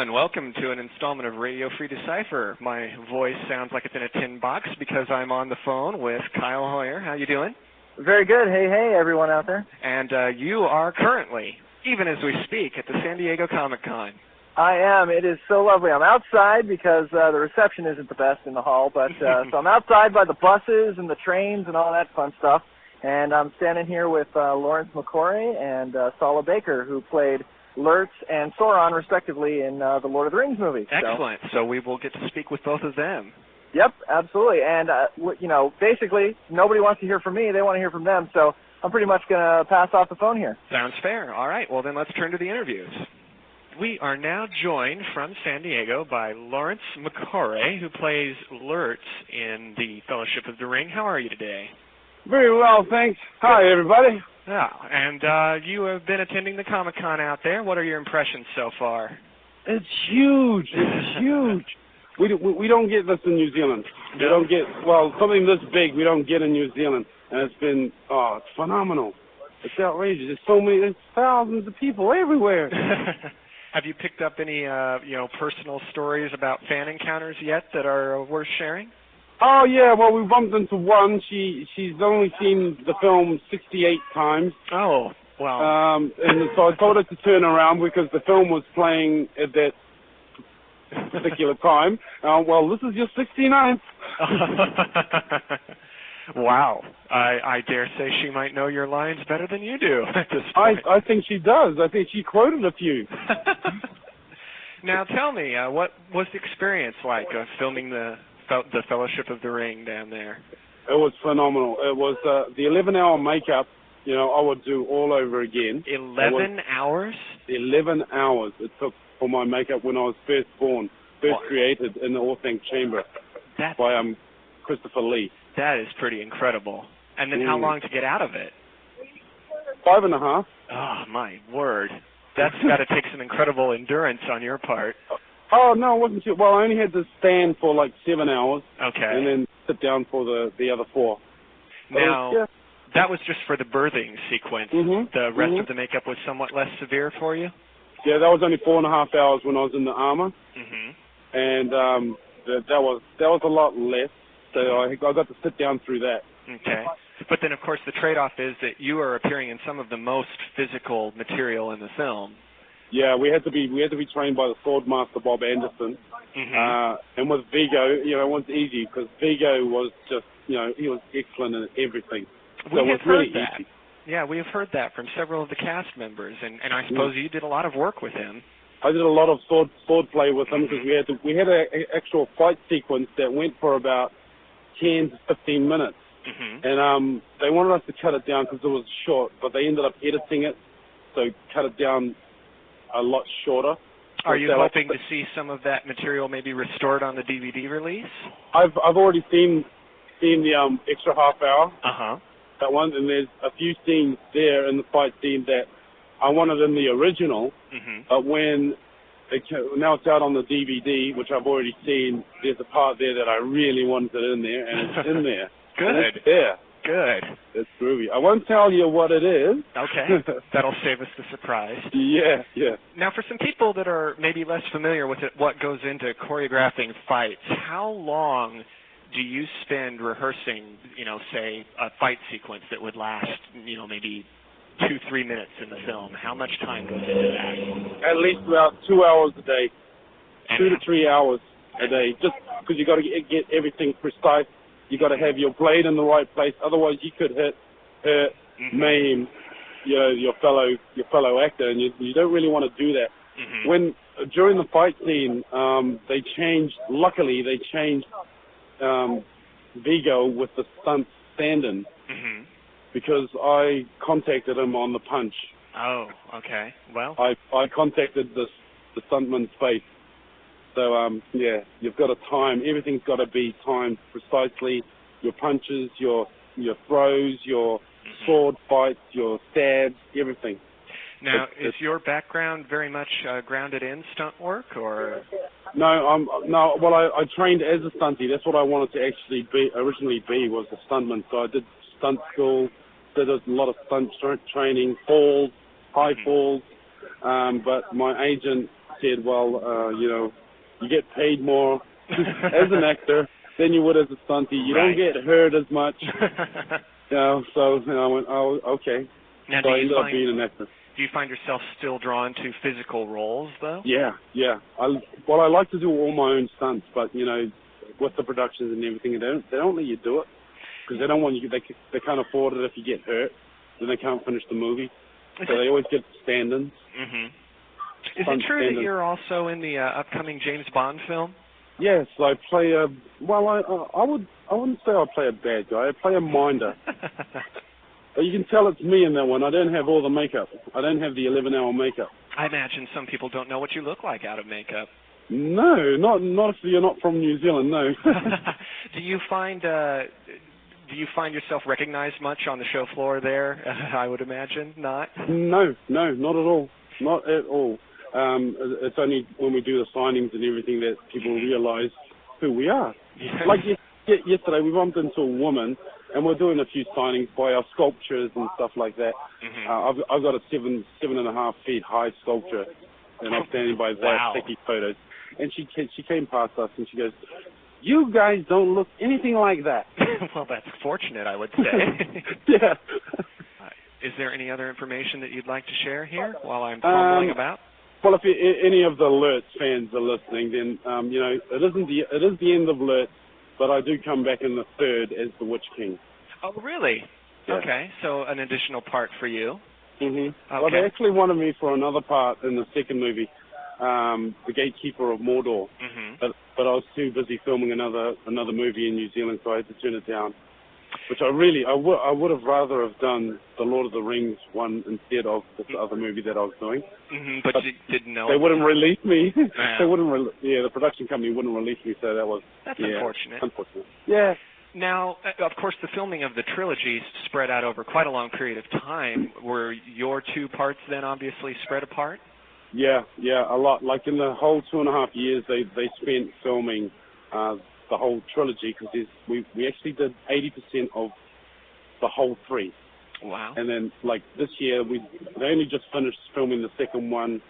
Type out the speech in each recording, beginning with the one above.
everyone. Welcome to an installment of Radio Free Decipher. My voice sounds like it's in a tin box because I'm on the phone with Kyle Hoyer. How you doing? Very good. Hey, everyone out there. And you are currently, even as we speak, at the San Diego Comic-Con. I am. It is so lovely. I'm outside because the reception isn't the best in the hall, but so I'm outside by the buses and the trains and all that fun stuff. And I'm standing here with Lawrence Mccarrey and Sala Baker, who played Lurtz and Sauron, respectively, in the Lord of the Rings movie. Excellent. So we will get to speak with both of them. Yep, absolutely. And, basically, nobody wants to hear from me. They want to hear from them. So I'm pretty much going to pass off the phone here. Sounds fair. All right. Well, then let's turn to the interviews. We are now joined from San Diego by Lawrence Mccarrey, who plays Lurtz in the Fellowship of the Ring. How are you today? Very well, thanks. Hi, everybody. Yeah, and you have been attending the Comic-Con out there. What are your impressions so far? It's huge. It's huge. We don't get this in New Zealand. No? We don't get, something this big we don't get in New Zealand. And it's been, it's phenomenal. It's outrageous. There's thousands of people everywhere. Have you picked up any, personal stories about fan encounters yet that are worth sharing? Oh, yeah, well, we bumped into one. She's only seen the film 68 times. Oh, wow. And so I told her to turn around because the film was playing at that particular time. This is your 69th. Wow. I dare say she might know your lines better than you do at this point. I think she does. I think she quoted a few. Now, tell me, what was the experience like of filming the Fellowship of the Ring down there? It was phenomenal. It was the 11-hour makeup, I would do all over again. 11 hours? 11 hours it took for my makeup when I was first created in the All Things Chamber by Christopher Lee. That is pretty incredible. And then how long to get out of it? 5.5. Oh, my word. That's got to take some incredible endurance on your part. Oh, no, it wasn't too. Well, I only had to stand for like 7 hours. Okay. And then sit down for the other 4. Now, that was just for the birthing sequence. Mm-hmm. The rest of the makeup was somewhat less severe for you? Yeah, that was only 4.5 hours when I was in the armor. Mm-hmm. And that was a lot less. So I got to sit down through that. Okay. But then, of course, the trade-off is that you are appearing in some of the most physical material in the film. Yeah, we had to be trained by the sword master Bob Anderson, and with Vigo, it wasn't easy because Vigo was just, he was excellent in everything. We have heard that. Easy. Yeah, we have heard that from several of the cast members, and I suppose you did a lot of work with him. I did a lot of sword play with him because we had an actual fight sequence that went for about 10 to 15 minutes, and they wanted us to cut it down because it was short, but they ended up editing it, so cut it down a lot shorter. Are you hoping to see some of that material maybe restored on the DVD release? I've already seen the extra half hour. That one, and there's a few scenes there in the fight scene that I wanted in the original, but when now it's out on the DVD, which I've already seen, there's a part there that I really wanted in there, and it's in there. Good. It's there. Good. It's groovy. I won't tell you what it is. Okay. That'll save us the surprise. Yeah. Now, for some people that are maybe less familiar with what goes into choreographing fights, how long do you spend rehearsing, say, a fight sequence that would last, maybe 2-3 minutes in the film? How much time goes into that? At least about 2 hours a day. 2 to 3 hours a day. Just because you got to get everything precise. You got to have your blade in the right place. Otherwise, you could hurt, maim, your fellow actor, and you don't really want to do that. When during the fight scene, Luckily, they changed Vigo with the stunt stand-in because I contacted him on the punch. Oh, okay. Well, I contacted the stuntman's face. So, you've got to time. Everything's got to be timed precisely. Your punches, your throws, your sword fights, your stabs, everything. Now, is your background very much grounded in stunt work, or? No, I trained as a stuntie. That's what I wanted to actually originally be, was a stuntman. So I did stunt school, did a lot of stunt training, falls, high falls. But my agent said, well, you get paid more as an actor than you would as a stunty. You don't get hurt as much. So I went, oh, okay. Now, so I ended up being an actor. Do you find yourself still drawn to physical roles, though? Yeah. I like to do all my own stunts, but, with the productions and everything, they don't let you do it because they don't want you. They can't afford it if you get hurt, then they can't finish the movie. So they always get stand-ins. Mm-hmm. Is it true that you're also in the upcoming James Bond film? Yes, I play a. Well, I wouldn't say I play a bad guy. I play a minder. But you can tell it's me in that one. I don't have all the makeup. I don't have the 11-hour makeup. I imagine some people don't know what you look like out of makeup. No, not if you're not from New Zealand. No. Do you find yourself recognized much on the show floor there? I would imagine not. No, not at all. Not at all. It's only when we do the signings and everything that people realize who we are. Like yesterday, we bumped into a woman, and we're doing a few signings by our sculptures and stuff like that. Mm-hmm. I've got a 7.5 feet high sculpture, and I'm standing by that taking photos. And she came past us, and she goes, "You guys don't look anything like that." Well, that's fortunate, I would say. Yeah. Is there any other information that you'd like to share here while I'm fumbling about? Well, if any of the Lurtz fans are listening, then it is the end of Lurtz, but I do come back in the third as the Witch King. Oh, really? Yeah. Okay, so an additional part for you. Mhm. Okay. Well, they actually wanted me for another part in the second movie, the Gatekeeper of Mordor. Mm-hmm. But I was too busy filming another movie in New Zealand, so I had to turn it down. Which I would have rather have done the Lord of the Rings one instead of this other movie that I was doing. Mm-hmm, but you didn't know. They wouldn't release me. They wouldn't. The production company wouldn't release me, so that's unfortunate. Unfortunate. Yeah. Now, of course, the filming of the trilogy spread out over quite a long period of time. Were your two parts then obviously spread apart? Yeah, a lot. Like in the whole 2.5 years, they spent filming the whole trilogy, because we actually did 80% of the whole three. Wow. And then, like, this year, they only just finished filming the second one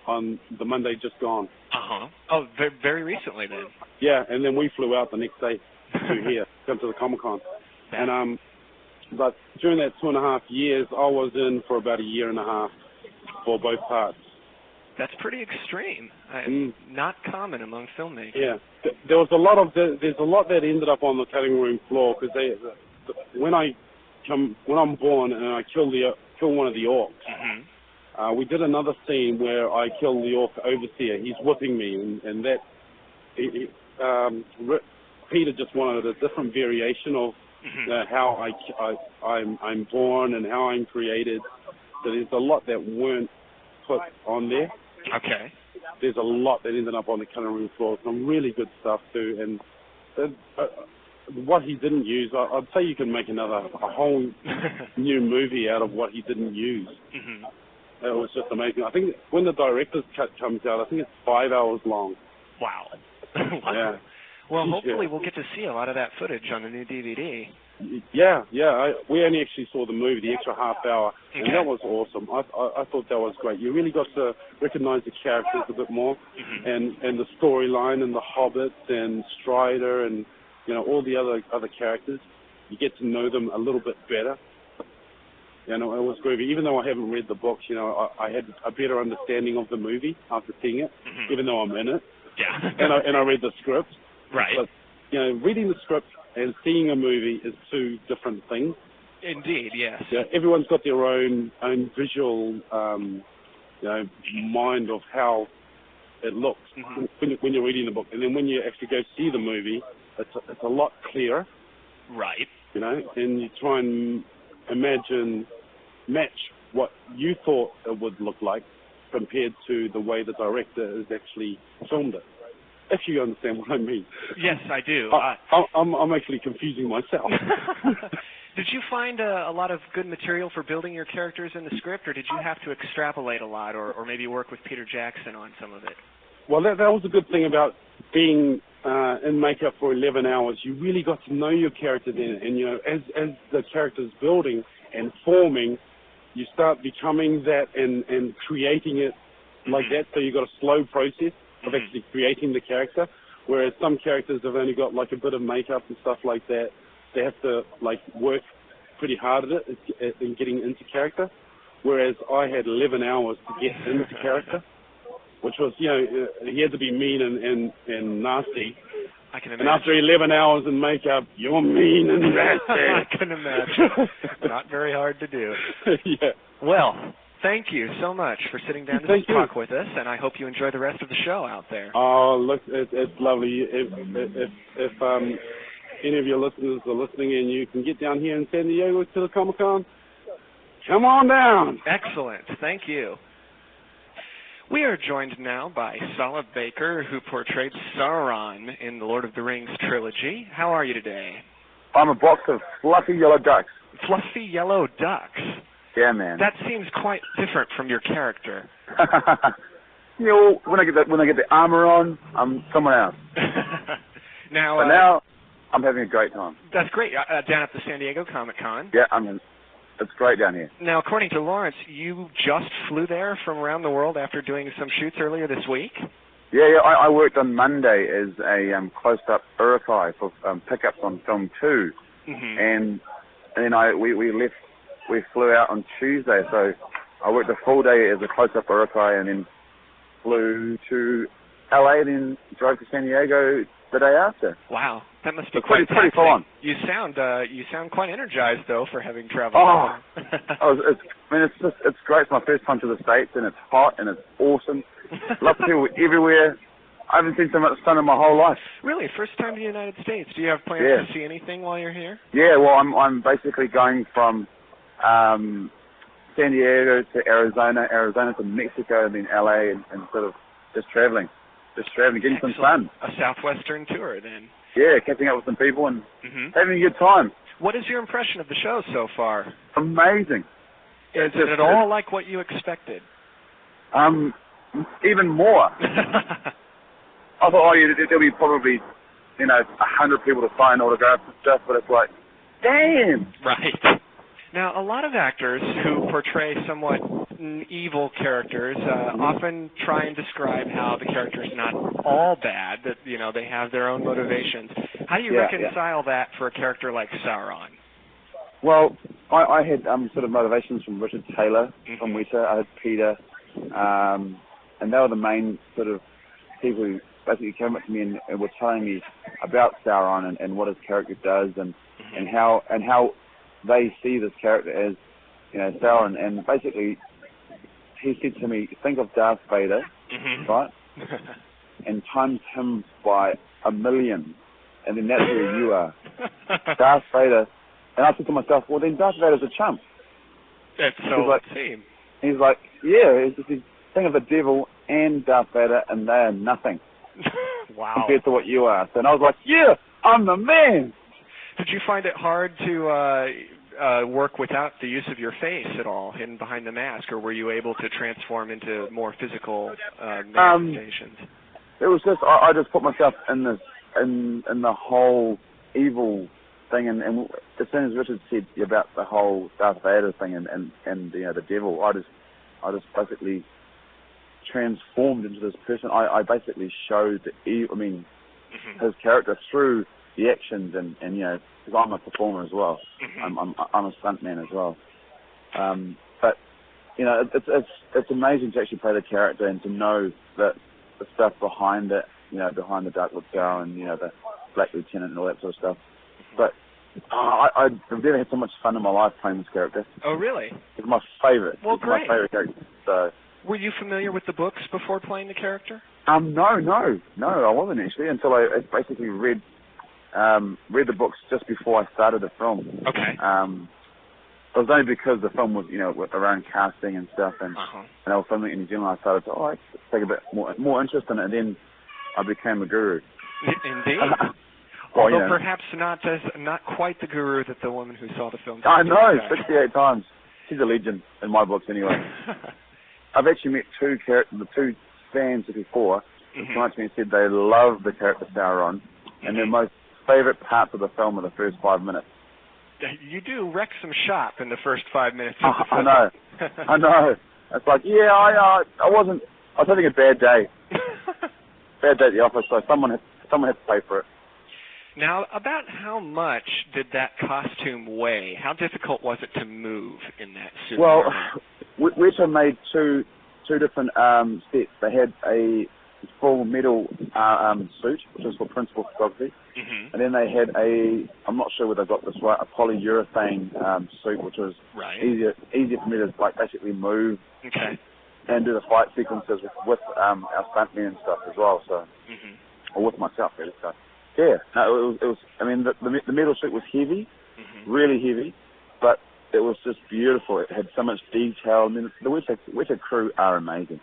on the Monday just gone. Uh-huh. Oh, very recently then. Yeah, and then we flew out the next day to here, come to the Comic-Con. And, but during that 2.5 years, I was in for about 1.5 years for both parts. That's pretty extreme. Not common among filmmakers. Yeah, there's a lot that ended up on the cutting room floor, because when I'm born and I kill one of the orcs. Mm-hmm. We did another scene where I kill the orc overseer. He's whipping me, and that Peter just wanted a different variation of how I'm born and how I'm created. So there's a lot that weren't put on there. Okay. There's a lot that ended up on the cutting room floor. Some really good stuff too, and what he didn't use, I'd say you can make a whole new movie out of what he didn't use. Mm-hmm. It was just amazing. I think when the director's cut comes out, I think it's 5 hours long. Wow. Yeah. Well, hopefully we'll get to see a lot of that footage on the new DVD. Yeah. We only actually saw the movie, the extra half hour, and that was awesome. I thought that was great. You really got to recognize the characters a bit more, and the storyline, and the hobbits, and Strider, and all the other characters. You get to know them a little bit better. It was groovy. Even though I haven't read the books, I had a better understanding of the movie after seeing it, even though I'm in it. Yeah. and I read the script. Right. But, reading the script and seeing a movie is two different things. Indeed, yes. Yeah, everyone's got their own visual, mind of how it looks when you're reading the book, and then when you actually go see the movie, it's a lot clearer. Right. And you try and match what you thought it would look like compared to the way the director has actually filmed it. If you understand what I mean. Yes, I do. I'm actually confusing myself. Did you find a lot of good material for building your characters in the script, or did you have to extrapolate a lot, or maybe work with Peter Jackson on some of it? Well, that was a good thing about being in makeup for 11 hours. You really got to know your character then, and as the character's building and forming, you start becoming that and creating it like that, so you've got a slow process of actually creating the character, whereas some characters have only got like a bit of makeup and stuff like that. They have to like work pretty hard at it in getting into character, whereas I had 11 hours to get into character, which was, you know, he had to be mean and nasty. I can imagine. And after 11 hours in makeup, you're mean and nasty. I can imagine. Not very hard to do. Yeah. Well, thank you so much for sitting down to talk with us, and I hope you enjoy the rest of the show out there. Oh, look, it's lovely. If any of your listeners are listening and you can get down here in San Diego to the Comic-Con, come on down. Excellent. Thank you. We are joined now by Sala Baker, who portrayed Sauron in the Lord of the Rings trilogy. How are you today? I'm a box of fluffy yellow ducks. Fluffy yellow ducks? Yeah, man. That seems quite different from your character. You know, when I get the armor on, I'm someone else. Now I'm having a great time. That's great. Down at the San Diego Comic-Con. Yeah, it's great down here. Now, according to Lawrence, you just flew there from around the world after doing some shoots earlier this week? Yeah. I worked on Monday as a close-up Urukai for pickups on film 2, and then we flew out on Tuesday. So I worked a full day as a close-up Urukai, and then flew to LA, and then drove to San Diego the day after. Wow, that must be pretty full on. You sound quite energized though for having traveled. It's great. It's my first time to the States, and it's hot and it's awesome. Lots of people everywhere. I haven't seen so much sun in my whole life. Really, first time to the United States. Do you have plans to see anything while you're here? Yeah, well, I'm basically going from San Diego to Arizona to Mexico, and then LA, and sort of just traveling, getting some sun. A southwestern tour, then. Yeah, catching up with some people and having a good time. What is your impression of the show so far? Amazing. Is it all like what you expected? Even more. I thought, there'll be probably, 100 people to sign autographs and stuff, but it's like, damn. Right. Now, a lot of actors who portray somewhat evil characters often try and describe how the character's not all bad, that, they have their own motivations. How do you reconcile that for a character like Sauron? Well, I had sort of motivations from Richard Taylor, from Weta. I had Peter, and they were the main sort of people who basically came up to me and were telling me about Sauron and what his character does and how they see this character as, Sauron. And basically, he said to me, think of Darth Vader, right? And times him by 1,000,000, and then that's where you are. Darth Vader. And I said to myself, well, then Darth Vader's a chump. That's so it seems. He's like, yeah, think of the devil and Darth Vader, and they are nothing. Wow. Compared to what you are. So, and I was like, yeah, I'm the man. Did you find it hard to work without the use of your face at all, hidden behind the mask, or were you able to transform into more physical manifestations? It was just I just put myself in the whole evil thing, and as soon as Richard said about the whole Darth Vader thing and the devil, I just basically transformed into this person. I basically showed his character through the actions, and because I'm a performer as well. I'm a stuntman as well. But it's amazing to actually play the character and to know that the stuff behind it, behind the Dark Lord Sauron and the Black Lieutenant and all that sort of stuff. But I've never had so much fun in my life playing this character. Oh, really? It's my favorite. Well, it's great. My favorite character. So. Were you familiar with the books before playing the character? No, I wasn't actually until I basically read the books just before I started the film. Okay. It was only because the film was, around casting and stuff, and I was filming in New Zealand. I started to take a bit more interest in it, and then I became a guru. Indeed. Well, although perhaps not quite the guru that the woman who saw the film. I know, 68 times. She's a legend in my books, anyway. I've actually met the two fans before who came up to me and said they love the character Sauron, and their most favourite parts of the film are the first 5 minutes. You do wreck some shop in the first 5 minutes. I know. It's like, I wasn't I was having a bad day. Bad day at the office, so someone had to pay for it. Now, about how much did that costume weigh? How difficult was it to move in that suit? Well, Weta made two different sets. They had a full metal suit, which was for principal photography, and then they had I'm not sure whether I got this right, a polyurethane suit, which was easier for me to like basically move and do the fight sequences with our stuntmen and stuff as well. So, or with myself really. So, yeah, no, it was. I mean, the metal suit was heavy, really heavy, but it was just beautiful. It had so much detail. I mean, the Weta crew are amazing.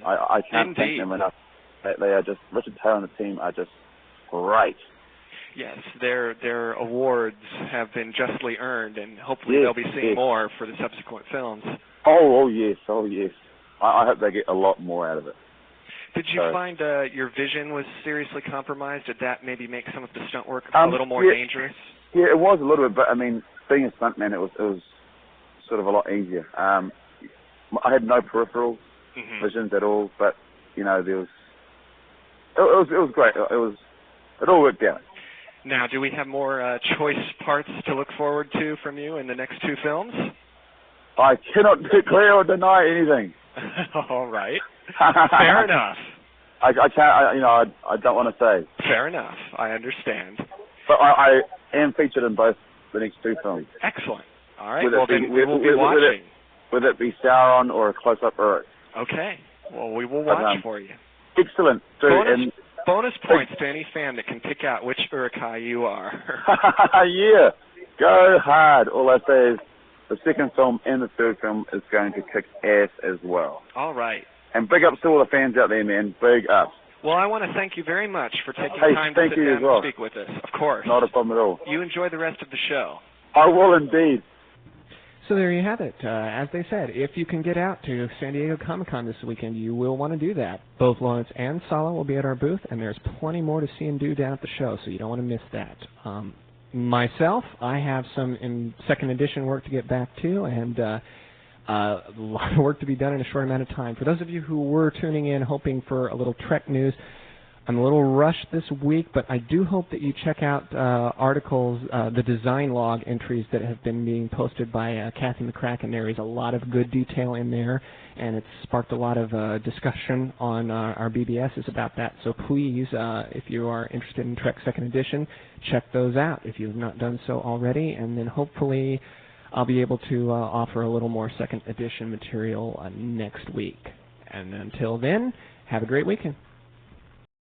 I can't thank them enough. They are just, Richard Taylor and the team are just great. Yes, their awards have been justly earned, and hopefully they'll be seeing more for the subsequent films. Oh yes. I hope they get a lot more out of it. Did you find your vision was seriously compromised? Did that maybe make some of the stunt work a little more dangerous? Yeah, it was a little bit, but I mean, being a stuntman, it was sort of a lot easier. I had no peripheral visions at all, but you know, it was great. It all worked out. Now, do we have more choice parts to look forward to from you in the next two films? I cannot declare or deny anything. All right. Fair enough. I can't. I don't want to say. Fair enough. I understand. But I am featured in both the next two films. Excellent. All right. Well, then we will be watching. Whether it be Sauron or a close-up Uruk. Okay. Well, we will watch for you. Excellent. Bonus points to any fan that can pick out which Uruk-hai you are. Yeah. Go hard. All I say is the second film and the third film is going to kick ass as well. All right. And big ups to all the fans out there, man. Big ups. Well, I want to thank you very much for taking time to sit down and speak with us. Of course. Not a problem at all. You enjoy the rest of the show. I will indeed. So there you have it. As they said, if you can get out to San Diego Comic-Con this weekend, you will want to do that. Both Lurtz and Sala will be at our booth, and there's plenty more to see and do down at the show, so you don't want to miss that. Myself, I have some second edition work to get back to, and a lot of work to be done in a short amount of time. For those of you who were tuning in hoping for a little Trek news, I'm a little rushed this week, but I do hope that you check out articles, the design log entries that have been being posted by Kathy McCracken. There is a lot of good detail in there, and it's sparked a lot of discussion on our BBSs about that. So please, if you are interested in Trek 2nd Edition, check those out if you've not done so already, and then hopefully I'll be able to offer a little more 2nd Edition material next week. And until then, have a great weekend.